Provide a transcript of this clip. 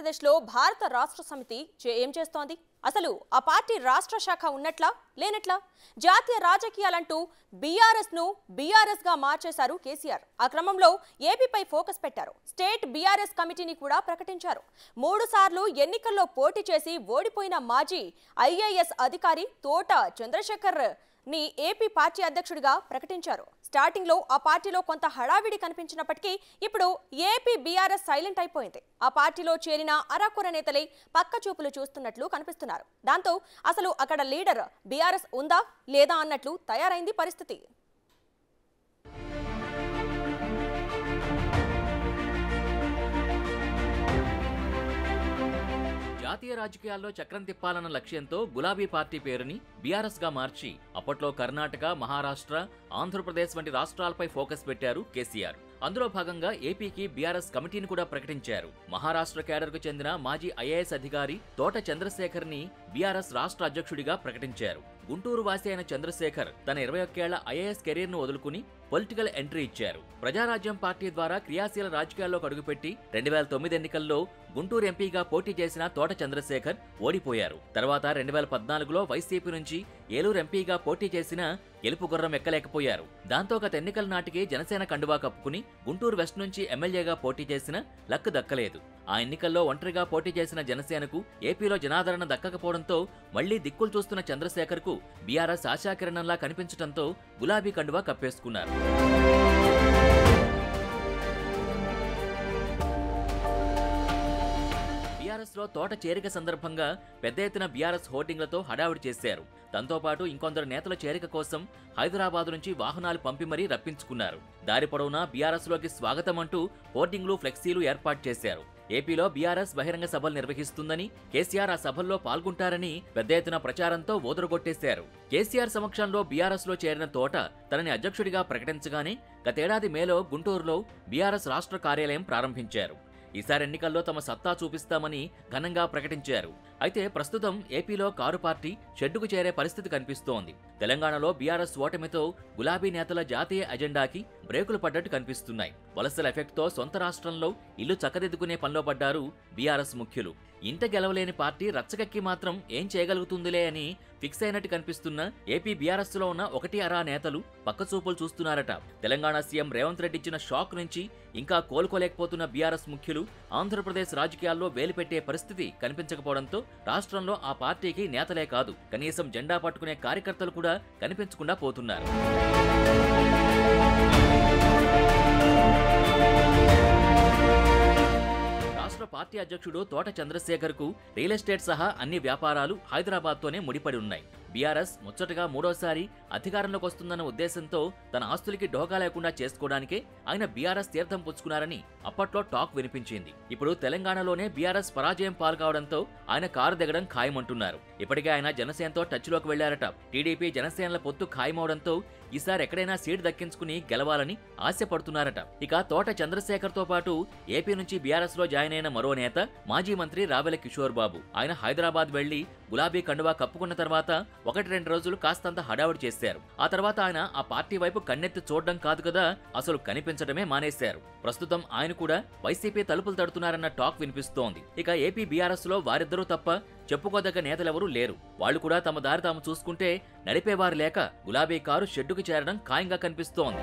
ఆంధ్రప్రదేశ్లో భారత రాష్ట్ర సమితి ఏం చేస్తోంది? అసలు ఆ పార్టీ రాష్ట్ర శాఖ ఉన్నట్లా లేనట్లా? జాతీయ రాజకీయాలంటూ బీఆర్ఎస్ గా మార్చేశారు కేసీఆర్. ఆ క్రమంలో ఏపీపై ఫోకస్ పెట్టారు. స్టేట్ బీఆర్ఎస్ కమిటీని కూడా ప్రకటించారు. 3 సార్లు ఎన్నికల్లో పోటీ చేసి ఓడిపోయిన మాజీ ఐఏఎస్ అధికారి తోట చంద్రశేఖర్ ని ఏపీ పార్టీ అధ్యక్షుడిగా ప్రకటించారు. స్టార్టింగ్ లో ఆ పార్టీలో కొంత హడావిడి కనిపించినప్పటికీ ఇప్పుడు ఏపీ బీఆర్ఎస్ సైలెంట్ అయిపోయింది. ఆ పార్టీలో చేరిన అరాకొర నేతలే పక్క చూపులు చూస్తున్నట్లు కనిపిస్తున్నారు. దాంతో అసలు అక్కడ లీడర్ బీఆర్ఎస్ ఉందా లేదా అన్నట్లు తయారైంది పరిస్థితి. జాతీయ రాజకీయాల్లో చక్రం తిప్పాలన్న లక్ష్యంతో గులాబీ పార్టీ పేరుని బీఆర్ఎస్ గా మార్చి అప్పట్లో కర్ణాటక, మహారాష్ట్ర, ఆంధ్రప్రదేశ్ వంటి రాష్ట్రాలపై ఫోకస్ పెట్టారు కేసీఆర్. అందులో భాగంగా ఏపీకి బీఆర్ఎస్ కమిటీని కూడా ప్రకటించారు. మహారాష్ట్ర కేడర్కు చెందిన మాజీ ఐఏఎస్ అధికారి తోట చంద్రశేఖర్ ని బీఆర్ఎస్ రాష్ట్ర అధ్యక్షుడిగా ప్రకటించారు. గుంటూరు వాసి అయిన చంద్రశేఖర్ తన 21 ఏళ్ల ఐఏఎస్ కెరీర్ ను వదులుకుని పొలిటికల్ ఎంట్రీ ఇచ్చారు. ప్రజారాజ్యం పార్టీ ద్వారా క్రియాశీల రాజకీయాల్లోకి అడుగుపెట్టి 2009 ఎన్నికల్లో గుంటూరు ఎంపీగా పోటీ చేసిన తోట చంద్రశేఖర్ ఓడిపోయారు. తర్వాత 2014లో వైసీపీ నుంచి ఏలూరు ఎంపీగా పోటీ చేసిన గెలుపు గుర్రం ఎక్కలేకపోయారు. దాంతో గత ఎన్నికల నాటికి జనసేన కండువా కప్పుకుని గుంటూరు వెస్ట్ నుంచి ఎమ్మెల్యేగా పోటీ చేసిన లక్ దక్కలేదు. ఆ ఎన్నికల్లో ఒంటరిగా పోటీ చేసిన జనసేనకు ఏపీలో జనాదరణ దక్కకపోవడంతో మళ్లీ దిక్కులు చూస్తున్న చంద్రశేఖర్ కు బీఆర్ఎస్ ఆశాకిరణంలా కనిపించడంతో గులాబీ కండువా కప్పేసుకున్నారు. బీఆర్ఎస్ లో తోట చేరిక సందర్భంగా పెద్ద ఎత్తున బీఆర్ఎస్ హోర్డింగ్లతో హడావుడి చేశారు. దాంతో పాటు ఇంకొందరు నేతల చేరిక కోసం హైదరాబాద్ నుంచి వాహనాలు పంపి మరీ రప్పించుకున్నారు. దారి పొడవునా బీఆర్ఎస్ లోకి స్వాగతం అంటూ హోర్డింగ్లు, ఫ్లెక్సీలు ఏర్పాటు చేశారు. ఏపీలో బీఆర్ఎస్ బహిరంగ సభలు నిర్వహిస్తుందని, కేసీఆర్ ఆ సభల్లో పాల్గొంటారని పెద్ద ఎత్తున ప్రచారంతో ఓదరగొట్టేశారు. కేసీఆర్ సమక్షంలో బీఆర్ఎస్ లో చేరిన తోట తనని అధ్యక్షుడిగా ప్రకటించగానే గతేడాది మేలో గుంటూరులో బీఆర్ఎస్ రాష్ట్ర కార్యాలయం ప్రారంభించారు. ఈసారి ఎన్నికల్లో తమ సత్తా చూపిస్తామని ఘనంగా ప్రకటించారు. అయితే ప్రస్తుతం ఏపీలో కారు పార్టీ షెడ్డుకు చేరే పరిస్థితి కనిపిస్తోంది. తెలంగాణలో బీఆర్ఎస్ ఓటమితో గులాబీ నేతల జాతీయ అజెండాకి బ్రేకులు పడ్డట్టు కనిపిస్తున్నాయి. వలసల ఎఫెక్ట్తో సొంత రాష్ట్రంలో ఇల్లు చక్కదిద్దుకునే పనిలో పడ్డారు బీఆర్ఎస్ ముఖ్యులు. ఇంట గెలవలేని పార్టీ రచ్చకెక్కి మాత్రం ఏం చేయగలుగుతుందిలే అని ఫిక్స్ అయినట్టు కనిపిస్తున్న ఏపీ బీఆర్ఎస్ లో ఉన్న 1 నేతలు పక్కచూపులు చూస్తున్నారట. తెలంగాణ సీఎం రేవంత్ రెడ్డి ఇచ్చిన షాక్ నుంచి ఇంకా కోలుకోలేకపోతున్న బీఆర్ఎస్ ముఖ్యులు ఆంధ్రప్రదేశ్ రాజకీయాల్లో వేలుపెట్టే పరిస్థితి కనిపించకపోవడంతో రాష్ట్రంలో ఆ పార్టీకి నేతలే కాదు, కనీసం జెండా పట్టుకునే కార్యకర్తలు కూడా కనిపించకుండా పోతున్నారు. రాష్ట్ర పార్టీ అధ్యక్షుడు తోట చంద్రశేఖర్ కు రియల్ ఎస్టేట్ సహా అన్ని వ్యాపారాలు హైదరాబాద్తోనే ముడిపడి ఉన్నాయి. బీఆర్ఎస్ ముచ్చటగా 3వసారి అధికారంలోకి వస్తుందన్న ఉద్దేశంతో తన ఆస్తులకి ఢోకా లేకుండా చేసుకోవడానికే ఆయన బీఆర్ఎస్ తీర్థం పుచ్చుకున్నారని అప్పట్లో టాక్ వినిపించింది. ఇప్పుడు తెలంగాణలోనే బీఆర్ఎస్ పరాజయం పాల్కావడంతో ఆయన కారు దిగడం ఖాయమంటున్నారు. ఇప్పటికే ఆయన జనసేనతో టచ్ లోకి వెళ్లారట. టీడీపీ జనసేనల పొత్తు ఖాయమవడంతో ఈసారి ఎక్కడైనా సీట్ దక్కించుకుని గెలవాలని ఆశపడుతున్నారట. ఇక తోట చంద్రశేఖర్ తో పాటు ఏపీ నుంచి బీఆర్ఎస్ లో జాయిన్ అయిన మరో నేత మాజీ మంత్రి రావెల కిషోర్ బాబు. ఆయన హైదరాబాద్ వెళ్లి గులాబీ కండువా కప్పుకున్న తర్వాత 1-2 రోజులు కాస్తంత హడావుడి చేశారు. ఆ తర్వాత ఆయన ఆ పార్టీ వైపు కన్నెత్తి చూడడం కాదు కదా, అసలు కనిపించడమే మానేశారు. ప్రస్తుతం ఆయన కూడా వైసీపీ తలుపులు తడుతున్నారన్న టాక్ వినిపిస్తోంది. ఇక ఏపీ బీఆర్ఎస్ లో వారిద్దరూ తప్ప చెప్పుకోదగ్గ నేతలెవరూ లేరు. వాళ్లు కూడా తమ దారి తాము చూసుకుంటే నడిపేవారు లేక గులాబీ కారు షెడ్డుకు చేరడం ఖాయంగా కనిపిస్తోంది.